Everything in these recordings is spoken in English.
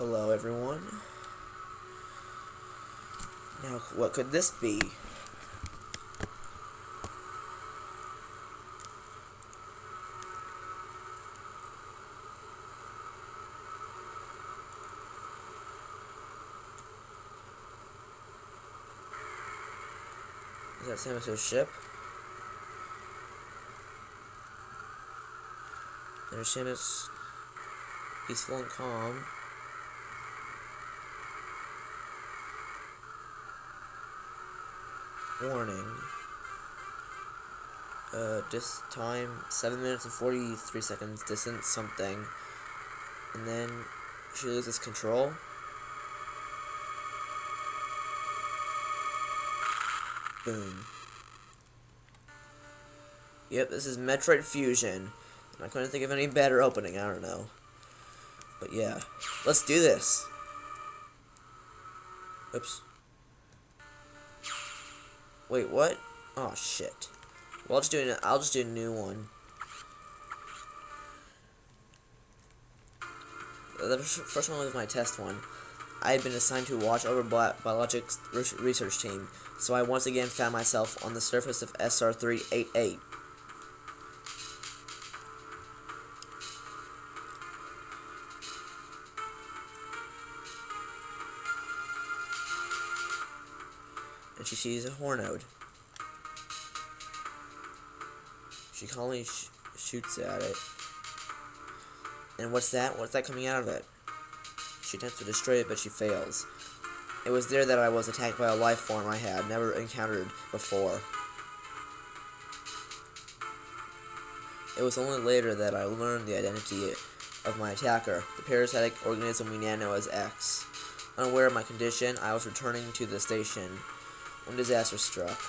Hello, everyone. Now, what could this be? Is that Samus's ship? There's Samus, peaceful and calm. Warning. This time, 7 minutes and 43 seconds, distance something. And then she loses control. Boom. Yep, this is Metroid Fusion. I couldn't think of any better opening, I don't know. But yeah, let's do this. Oops. Wait, what? Oh shit. Well, I'll just do a new one. The first one was my test one. I had been assigned to watch over biologics research team, so I once again found myself on the surface of SR388. And she sees a Hornode. She calmly shoots at it. And what's that? What's that coming out of it? She attempts to destroy it, but she fails. It was there that I was attacked by a life form I had never encountered before. It was only later that I learned the identity of my attacker, the parasitic organism we now know as X. Unaware of my condition, I was returning to the station when disaster struck.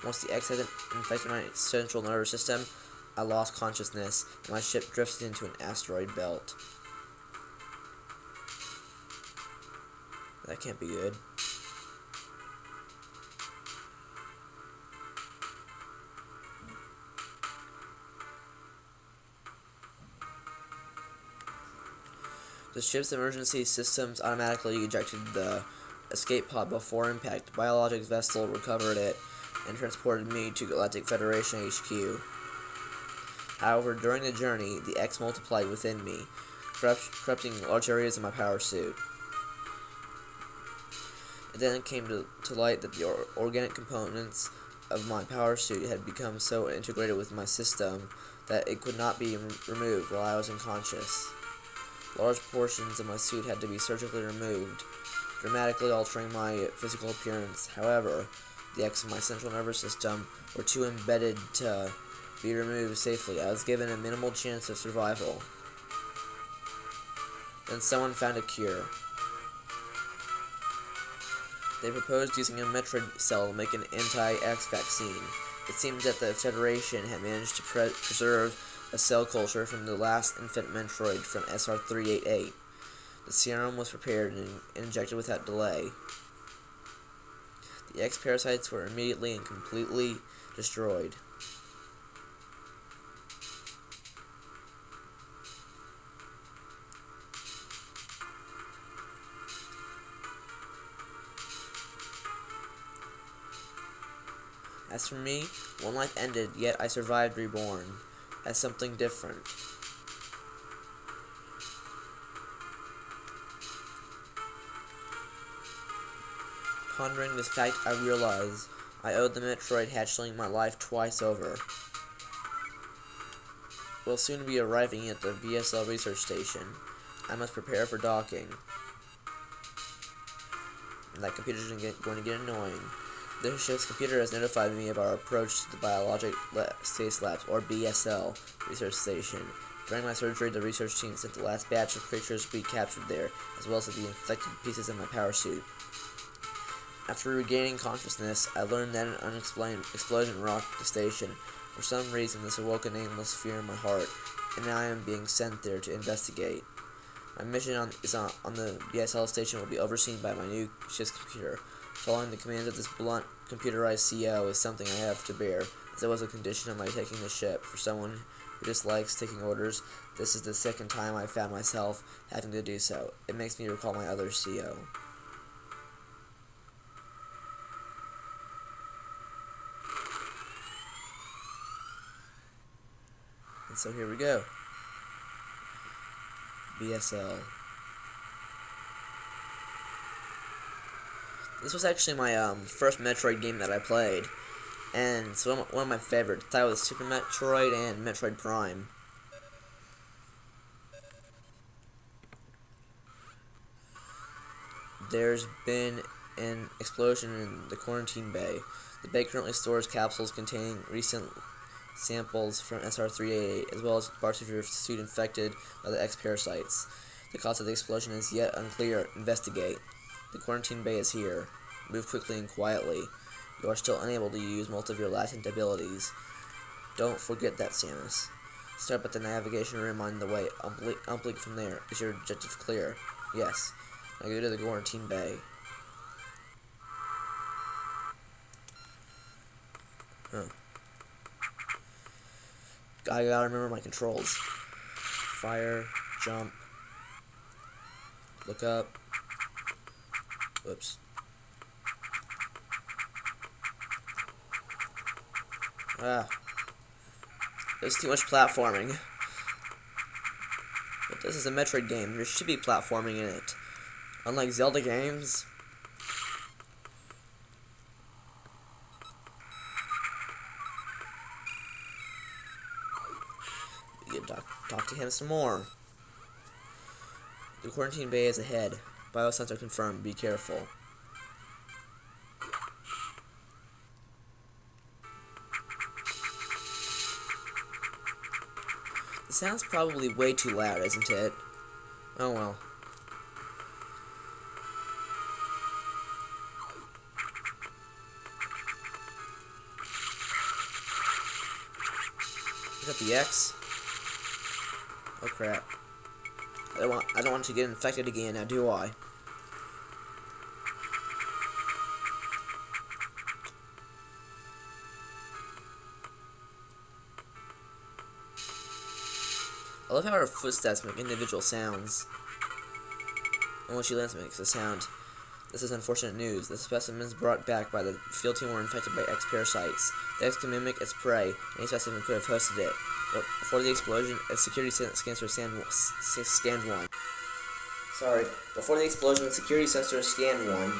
Once the X had infected my central nervous system, I lost consciousness, and my ship drifted into an asteroid belt. That can't be good. The ship's emergency systems automatically ejected the escape pod before impact. The biologics vessel recovered it and transported me to Galactic Federation HQ. However, during the journey, the X multiplied within me, corrupting large areas of my power suit. It then came to light that the organic components of my power suit had become so integrated with my system that it could not be removed while I was unconscious. Large portions of my suit had to be surgically removed, dramatically altering my physical appearance. However, the X of my central nervous system were too embedded to be removed safely. I was given a minimal chance of survival. Then someone found a cure. They proposed using a Metroid cell to make an anti-X vaccine. It seemed that the Federation had managed to preserve a cell culture from the last infant Metroid from SR388. The serum was prepared and injected without delay. The X parasites were immediately and completely destroyed. As for me, one life ended, yet I survived reborn, as something different. Pondering this fact, I realized I owed the Metroid hatchling my life twice over. We'll soon be arriving at the BSL research station. I must prepare for docking. That computer's going to get annoying. The ship's computer has notified me of our approach to the Biologic Stasis Labs, or BSL, research station. During my surgery, the research team sent the last batch of creatures we captured there, as well as the infected pieces of my power suit. After regaining consciousness, I learned that an unexplained explosion rocked the station. For some reason, this awoke a nameless fear in my heart, and now I am being sent there to investigate. My mission on the BSL station will be overseen by my new ship's computer. Following the commands of this blunt, computerized CEO is something I have to bear, as it was a condition of my taking the ship. For someone who dislikes taking orders, this is the second time I found myself having to do so. It makes me recall my other CO. And so here we go. BSL. This was actually my first Metroid game that I played, and it's one of my favorites. I thought it was Super Metroid and Metroid Prime. There's been an explosion in the quarantine bay. The bay currently stores capsules containing recent samples from SR-388, as well as parts of your suit infected by the X parasites. The cause of the explosion is yet unclear. Investigate. The quarantine bay is here. Move quickly and quietly. You are still unable to use most of your latent abilities. Don't forget that, Samus. Start at the navigation room on the way. Uplink from there. Is your objective clear? Yes. Now go to the quarantine bay. Huh. I gotta remember my controls. Fire, jump, look up. Whoops. Ah. There's too much platforming. But this is a Metroid game. There should be platforming in it. Unlike Zelda games. You can talk to him some more. The quarantine bay is ahead. Biosensor confirmed. Be careful. The sound's probably way too loud, isn't it? Oh well. Is that the X? Oh crap. I don't want to get infected again now, do I? I love how her footsteps make individual sounds. And when she lands, it makes a sound. This is unfortunate news. The specimens brought back by the field team were infected by X parasites. The X can mimic its prey. Any specimen could have hosted it. But before the explosion, a security sensor scanned one. Before the explosion, the security sensor scanned one.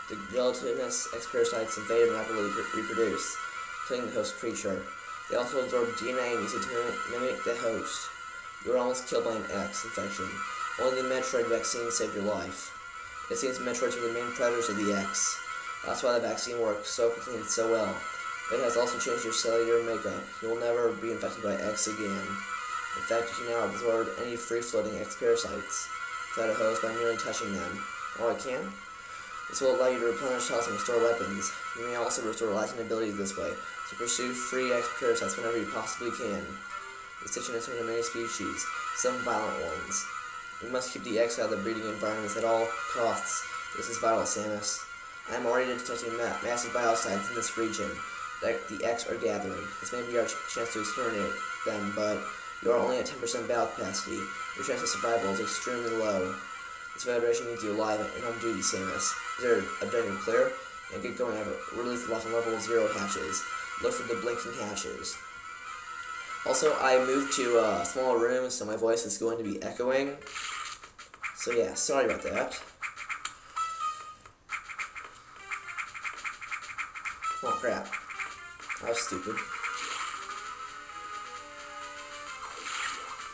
The gelatinous X parasites invade and rapidly reproduce, killing the host creature. They also absorb DNA and use it to mimic the host. You were almost killed by an X infection. Only the Metroid vaccine saved your life. It seems Metroids are the main predators of the X. That's why the vaccine works so quickly and so well. It has also changed your cellular makeup. You will never be infected by X again. In fact, you can now absorb any free-floating X parasites without a host by merely touching them. Oh, I can? This will allow you to replenish health and restore weapons. You may also restore latent abilities this way, so pursue free X parasites whenever you possibly can. The station is home to many species, some violent ones. We must keep the X out of the breeding environments at all costs. This is vital, Samus. I am already detecting massive biocides in this region that the X are gathering. This may be our chance to exterminate them, but you are only at 10% battle capacity. Your chance of survival is extremely low. This Federation needs you alive and on duty, Samus. Is your objective clear? And get going. I've released the locking level 0 hatches. Look for the blinking hatches. Also, I moved to a smaller room, so my voice is going to be echoing. So yeah, sorry about that. Oh crap. I was stupid.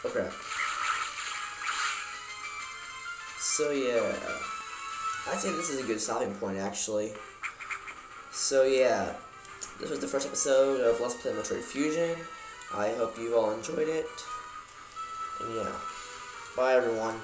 Oh crap. So yeah, I think this is a good stopping point actually. So yeah, this was the first episode of Let's Play Metroid Fusion. I hope you all enjoyed it. And yeah, bye everyone.